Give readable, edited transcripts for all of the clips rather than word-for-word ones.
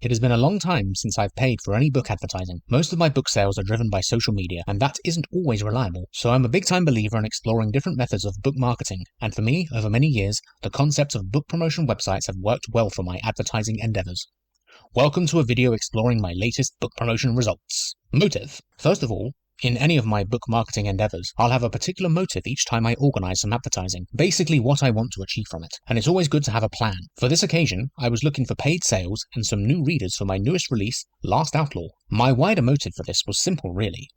It has been a long time since I've paid for any book advertising. Most of my book sales are driven by social media, and that isn't always reliable. So I'm a big-time believer in exploring different methods of book marketing, and for me, over many years, the concepts of book promotion websites have worked well for my advertising endeavors. Welcome to a video exploring my latest book promotion results. Motive. First of all, in any of my book marketing endeavors, I'll have a particular motive each time I organize some advertising, basically what I want to achieve from it, and it's always good to have a plan. For this occasion, I was looking for paid sales and some new readers for my newest release, Last Outlaw. My wider motive for this was simple, really.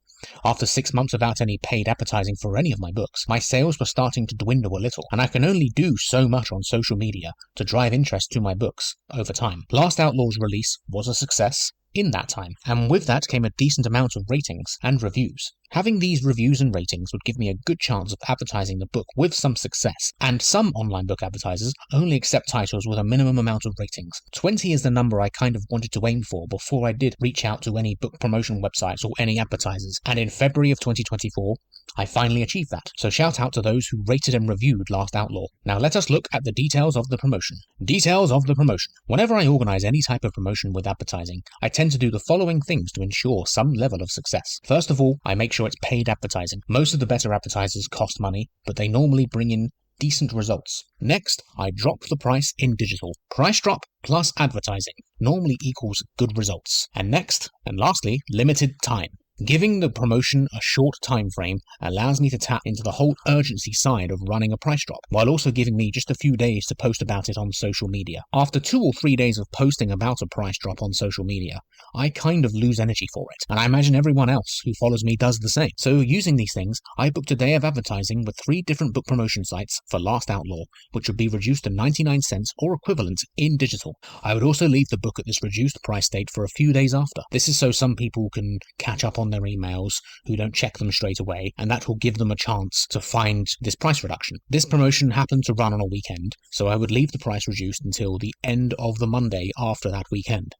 After 6 months without any paid advertising for any of my books, my sales were starting to dwindle a little, and I can only do so much on social media to drive interest to my books over time. Last Outlaw's release was a success in that time, and with that came a decent amount of ratings and reviews. Having these reviews and ratings would give me a good chance of advertising the book with some success, and some online book advertisers only accept titles with a minimum amount of ratings. 20 is the number I kind of wanted to aim for before I did reach out to any book promotion websites or any advertisers, and in February of 2024, I finally achieved that. So shout out to those who rated and reviewed Last Outlaw. Now let us look at the details of the promotion. Details of the promotion. Whenever I organize any type of promotion with advertising, I tend to do the following things to ensure some level of success. First of all, I make sure it's paid advertising. Most of the better advertisers cost money, but they normally bring in decent results. Next, I drop the price in digital. Price drop plus advertising normally equals good results. And next, and lastly, limited time. Giving the promotion a short time frame allows me to tap into the whole urgency side of running a price drop, while also giving me just a few days to post about it on social media. After 2 or 3 days of posting about a price drop on social media, I kind of lose energy for it, and I imagine everyone else who follows me does the same. So using these things, I booked a day of advertising with 3 different book promotion sites for Last Outlaw, which would be reduced to 99 cents or equivalent in digital. I would also leave the book at this reduced price date for a few days after. This is so some people can catch up on their emails who don't check them straight away, and that will give them a chance to find this price reduction. This promotion happened to run on a weekend, so I would leave the price reduced until the end of the Monday after that weekend.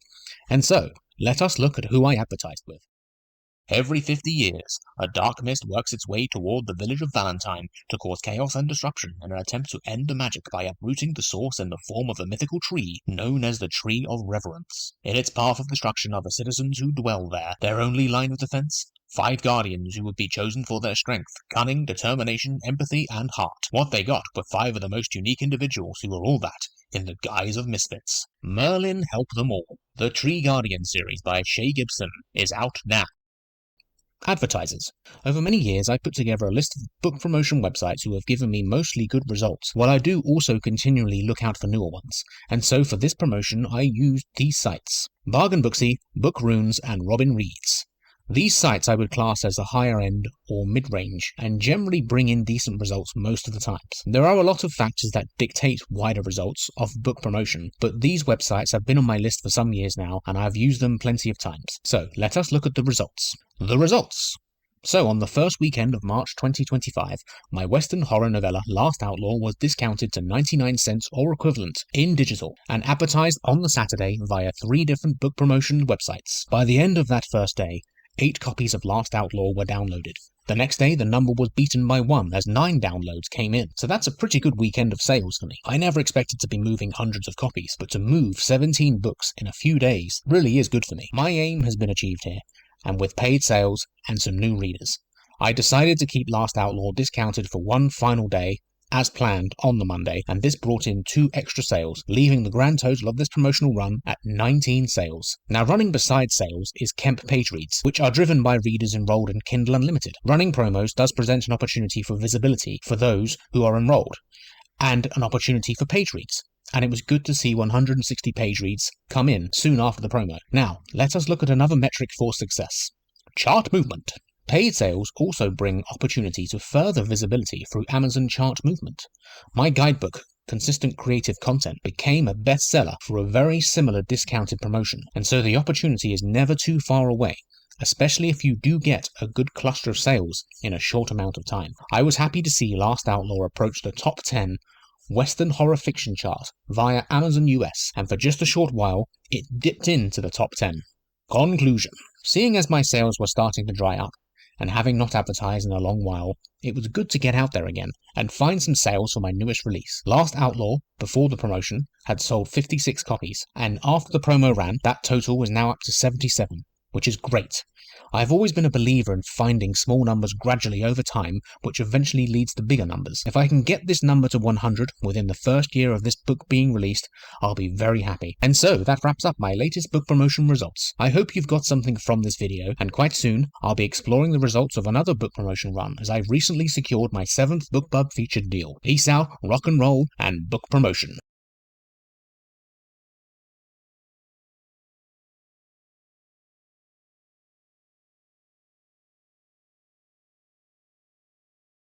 And so, let us look at who I advertised with. Every 50 years, a dark mist works its way toward the village of Valentine to cause chaos and disruption in an attempt to end the magic by uprooting the source in the form of a mythical tree known as the Tree of Reverence. In its path of destruction are the citizens who dwell there, their only line of defense? 5 guardians who would be chosen for their strength, cunning, determination, empathy, and heart. What they got were 5 of the most unique individuals who were all that, in the guise of misfits. Merlin help them all. The Tree Guardian series by Shea Gibson is out now. Advertisers. Over many years, I've put together a list of book promotion websites who have given me mostly good results, while I do also continually look out for newer ones. And so for this promotion, I used these sites: Bargain Booksy, Book Runes, and Robin Reads. These sites I would class as the higher end or mid-range, and generally bring in decent results most of the times. There are a lot of factors that dictate wider results of book promotion, but these websites have been on my list for some years now, and I've used them plenty of times. So let us look at the results. The results. So on the first weekend of March 2025, my Western horror novella Last Outlaw was discounted to 99 cents or equivalent in digital and advertised on the Saturday via 3 different book promotion websites. By the end of that first day, 8 copies of Last Outlaw were downloaded. The next day, the number was beaten by 1 as 9 downloads came in. So that's a pretty good weekend of sales for me. I never expected to be moving hundreds of copies, but to move 17 books in a few days really is good for me. My aim has been achieved here, and with paid sales and some new readers. I decided to keep Last Outlaw discounted for 1 final day, as planned on the Monday, and this brought in 2 extra sales, leaving the grand total of this promotional run at 19 sales. Now running beside sales is Kemp page reads, which are driven by readers enrolled in Kindle Unlimited. Running promos does present an opportunity for visibility for those who are enrolled, and an opportunity for page reads. And it was good to see 160 page reads come in soon after the promo. Now, let us look at another metric for success. Chart movement. Paid sales also bring opportunity to further visibility through Amazon chart movement. My guidebook, Consistent Creative Content, became a bestseller for a very similar discounted promotion, and so the opportunity is never too far away, especially if you do get a good cluster of sales in a short amount of time. I was happy to see Last Outlaw approach the top 10 Western horror fiction chart via Amazon US, and for just a short while, it dipped into the top 10. Conclusion. Seeing as my sales were starting to dry up, and having not advertised in a long while, it was good to get out there again and find some sales for my newest release. Last Outlaw, before the promotion, had sold 56 copies, and after the promo ran, that total was now up to 77, which is great. I've always been a believer in finding small numbers gradually over time, which eventually leads to bigger numbers. If I can get this number to 100 within the first year of this book being released, I'll be very happy. And so, that wraps up my latest book promotion results. I hope you've got something from this video, and quite soon, I'll be exploring the results of another book promotion run, as I've recently secured my 7th BookBub featured deal. Peace out, rock and roll, and book promotion.